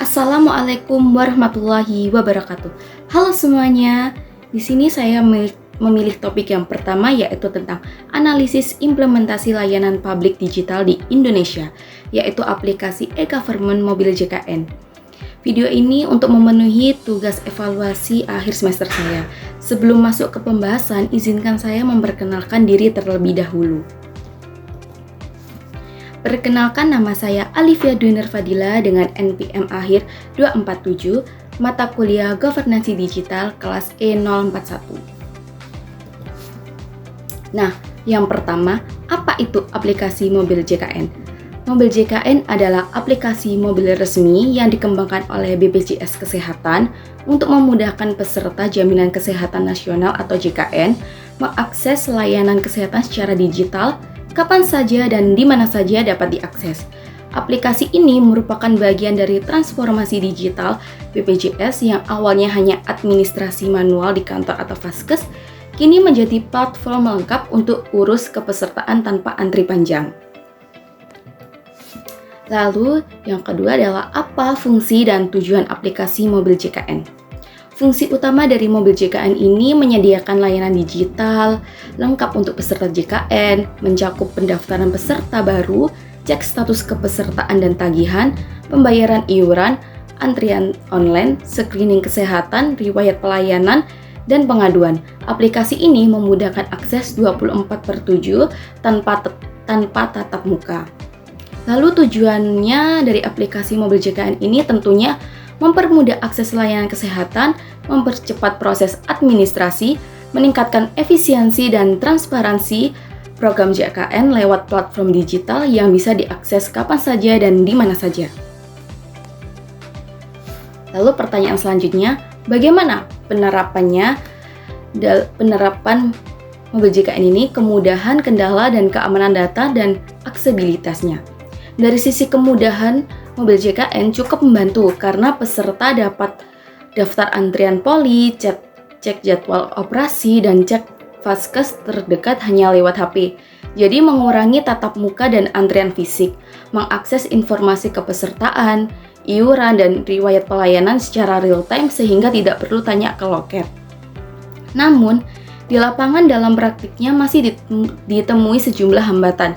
Assalamualaikum warahmatullahi wabarakatuh. Halo semuanya. Di sini saya memilih topik yang pertama, yaitu tentang analisis implementasi layanan publik digital di Indonesia, yaitu aplikasi e-government mobil JKN. Video ini untuk memenuhi tugas evaluasi akhir semester saya. Sebelum masuk ke pembahasan, izinkan saya memperkenalkan diri terlebih dahulu. Perkenalkan, nama saya Alifia Duiner Fadila dengan NPM akhir 247, mata kuliah Governansi Digital kelas E041. Nah, yang pertama, apa itu aplikasi mobil JKN? Mobil JKN adalah aplikasi mobil resmi yang dikembangkan oleh BPJS Kesehatan untuk memudahkan peserta Jaminan Kesehatan Nasional atau JKN mengakses layanan kesehatan secara digital kapan saja dan di mana saja dapat diakses. Aplikasi ini merupakan bagian dari transformasi digital BPJS yang awalnya hanya administrasi manual di kantor atau vaskes, kini menjadi platform lengkap untuk urus kepesertaan tanpa antri panjang. Lalu, yang kedua adalah apa fungsi dan tujuan aplikasi mobil JKN? Fungsi utama dari mobil JKN ini menyediakan layanan digital lengkap untuk peserta JKN, mencakup pendaftaran peserta baru, cek status kepesertaan dan tagihan, pembayaran iuran, antrian online, screening kesehatan, riwayat pelayanan, dan pengaduan. Aplikasi ini memudahkan akses 24/7 tanpa tatap muka. Lalu tujuannya dari aplikasi mobil JKN ini tentunya mempermudah akses layanan kesehatan, mempercepat proses administrasi, meningkatkan efisiensi dan transparansi program JKN lewat platform digital yang bisa diakses kapan saja dan di mana saja. Lalu pertanyaan selanjutnya, bagaimana penerapan mobil JKN ini, kemudahan, kendala, dan keamanan data dan aksesibilitasnya. Dari sisi kemudahan, mobil JKN cukup membantu karena peserta dapat daftar antrian poli, cek jadwal operasi, dan cek vaskes terdekat hanya lewat HP. Jadi mengurangi tatap muka dan antrian fisik, mengakses informasi kepesertaan, iuran, dan riwayat pelayanan secara real time sehingga tidak perlu tanya ke loket. Namun, di lapangan dalam praktiknya masih ditemui sejumlah hambatan.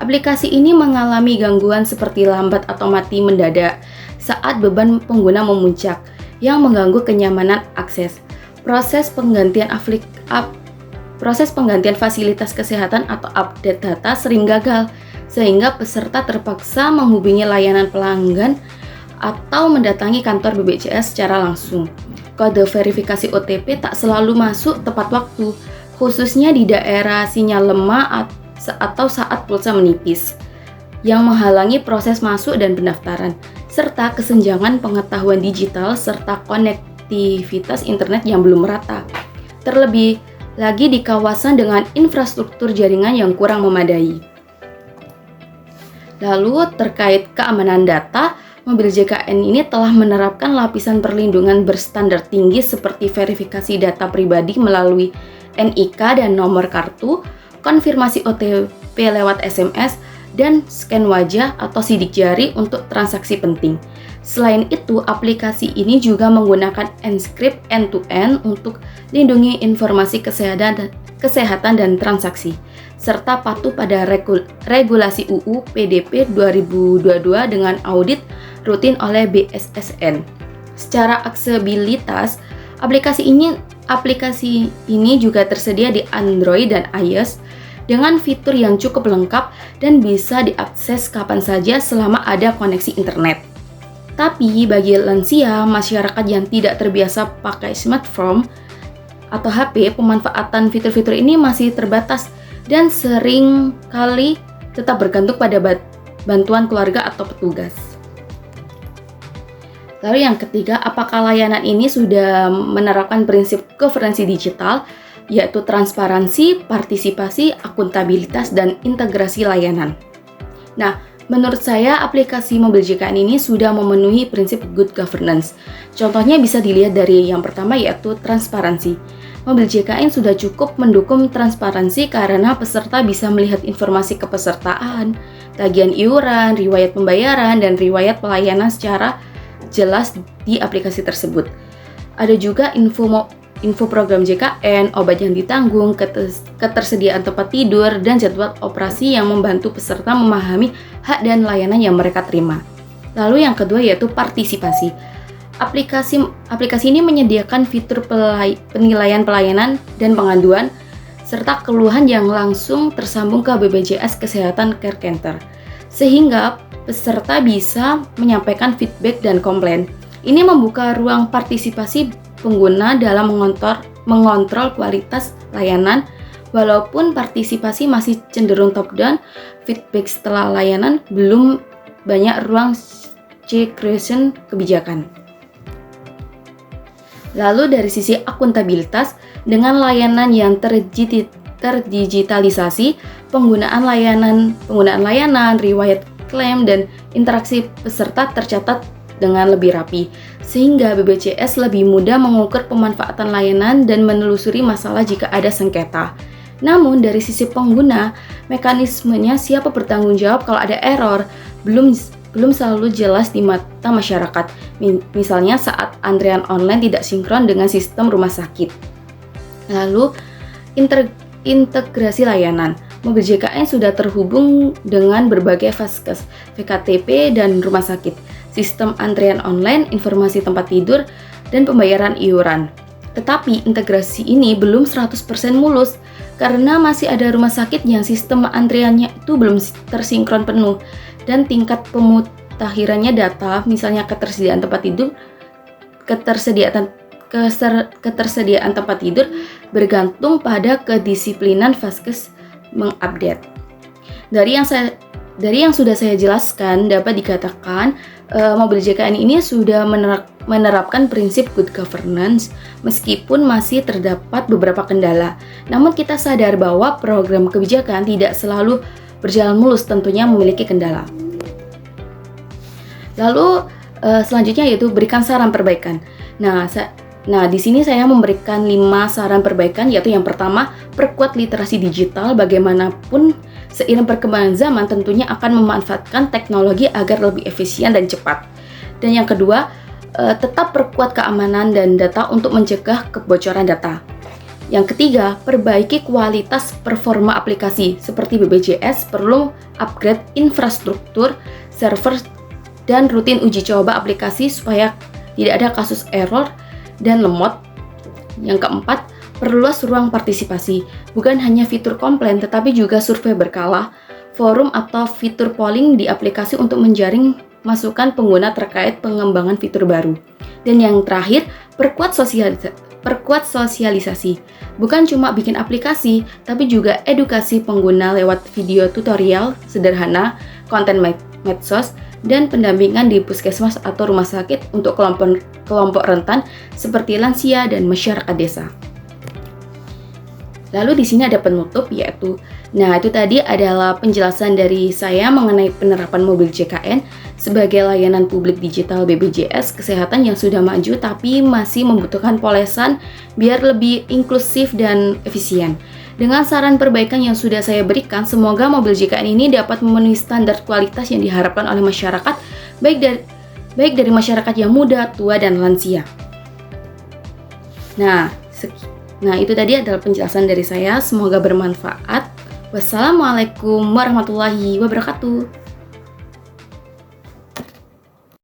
Aplikasi ini mengalami gangguan seperti lambat atau mati mendadak saat beban pengguna memuncak yang mengganggu kenyamanan akses. Proses penggantian fasilitas kesehatan atau update data sering gagal, sehingga peserta terpaksa menghubungi layanan pelanggan atau mendatangi kantor BPJS secara langsung. Kode verifikasi OTP tak selalu masuk tepat waktu, khususnya di daerah sinyal lemah atau saat pulsa menipis, yang menghalangi proses masuk dan pendaftaran, serta kesenjangan pengetahuan digital serta konektivitas internet yang belum merata. Terlebih lagi di kawasan dengan infrastruktur jaringan yang kurang memadai. Lalu terkait keamanan data, mobil JKN ini telah menerapkan lapisan perlindungan berstandar tinggi seperti verifikasi data pribadi melalui NIK dan nomor kartu, konfirmasi OTP lewat SMS, dan scan wajah atau sidik jari untuk transaksi penting. Selain itu, aplikasi ini juga menggunakan encrypt end-to-end untuk lindungi informasi kesehatan dan transaksi, serta patuh pada regulasi UU PDP 2022 dengan audit rutin oleh BSSN. Secara aksesibilitas, aplikasi ini juga tersedia di Android dan iOS dengan fitur yang cukup lengkap dan bisa diakses kapan saja selama ada koneksi internet. Tapi bagi lansia, masyarakat yang tidak terbiasa pakai smartphone atau HP, pemanfaatan fitur-fitur ini masih terbatas dan sering kali tetap bergantung pada bantuan keluarga atau petugas. Lalu yang ketiga, apakah layanan ini sudah menerapkan prinsip governansi digital, yaitu transparansi, partisipasi, akuntabilitas, dan integrasi layanan. Nah, menurut saya aplikasi mobil JKN ini sudah memenuhi prinsip good governance. Contohnya bisa dilihat dari yang pertama, yaitu transparansi. Mobil JKN sudah cukup mendukung transparansi karena peserta bisa melihat informasi kepesertaan, tagihan iuran, riwayat pembayaran, dan riwayat pelayanan secara jelas di aplikasi tersebut. Ada juga info program JKN, obat yang ditanggung, ketersediaan tempat tidur, dan jadwal operasi yang membantu peserta memahami hak dan layanan yang mereka terima. Lalu yang kedua yaitu partisipasi. Aplikasi ini menyediakan fitur penilaian pelayanan dan pengaduan serta keluhan yang langsung tersambung ke BPJS Kesehatan Care Center, sehingga peserta bisa menyampaikan feedback dan komplain. Ini membuka ruang partisipasi pengguna dalam mengontrol kualitas layanan. Walaupun partisipasi masih cenderung top-down, feedback setelah layanan belum banyak ruang creation kebijakan. Lalu dari sisi akuntabilitas, dengan layanan yang terdigitalisasi, penggunaan layanan, riwayat klaim, dan interaksi peserta tercatat dengan lebih rapi, sehingga BPJS lebih mudah mengukur pemanfaatan layanan dan menelusuri masalah jika ada sengketa. Namun dari sisi pengguna, mekanismenya siapa bertanggung jawab kalau ada error belum selalu jelas di mata masyarakat. Misalnya saat antrean online tidak sinkron dengan sistem rumah sakit. Lalu integrasi layanan. Mobil JKN sudah terhubung dengan berbagai vaskes, VKTP, dan rumah sakit, sistem antrean online, informasi tempat tidur, dan pembayaran iuran. Tetapi integrasi ini belum 100% mulus karena masih ada rumah sakit yang sistem antriannya itu belum tersinkron penuh dan tingkat pemutakhirannya data, misalnya ketersediaan tempat tidur bergantung pada kedisiplinan vaskes mengupdate. Dari yang sudah saya jelaskan, dapat dikatakan mobil JKN ini sudah menerapkan prinsip good governance meskipun masih terdapat beberapa kendala. Namun kita sadar bahwa program kebijakan tidak selalu berjalan mulus, tentunya memiliki kendala. Lalu selanjutnya yaitu berikan saran perbaikan. Nah, di sini saya memberikan 5 saran perbaikan, yaitu yang pertama, perkuat literasi digital. Bagaimanapun seiring perkembangan zaman tentunya akan memanfaatkan teknologi agar lebih efisien dan cepat. Dan yang kedua, tetap perkuat keamanan dan data untuk mencegah kebocoran data. Yang ketiga, perbaiki kualitas performa aplikasi. Seperti BPJS perlu upgrade infrastruktur, server, dan rutin uji coba aplikasi supaya tidak ada kasus error dan lemot. Yang keempat, perluas ruang partisipasi. Bukan hanya fitur komplain, tetapi juga survei berkala, forum atau fitur polling di aplikasi untuk menjaring masukan pengguna terkait pengembangan fitur baru. Dan yang terakhir, perkuat sosialisasi. Bukan cuma bikin aplikasi, tapi juga edukasi pengguna lewat video tutorial sederhana, konten medsos, dan pendampingan di puskesmas atau rumah sakit untuk kelompok rentan seperti lansia dan masyarakat desa. Lalu di sini ada penutup yaitu, itu tadi adalah penjelasan dari saya mengenai penerapan mobil JKN sebagai layanan publik digital BPJS Kesehatan yang sudah maju tapi masih membutuhkan polesan biar lebih inklusif dan efisien. Dengan saran perbaikan yang sudah saya berikan, semoga mobil JKN ini dapat memenuhi standar kualitas yang diharapkan oleh masyarakat, baik dari masyarakat yang muda, tua, dan lansia. Nah, itu tadi adalah penjelasan dari saya. Semoga bermanfaat. Wassalamualaikum warahmatullahi wabarakatuh.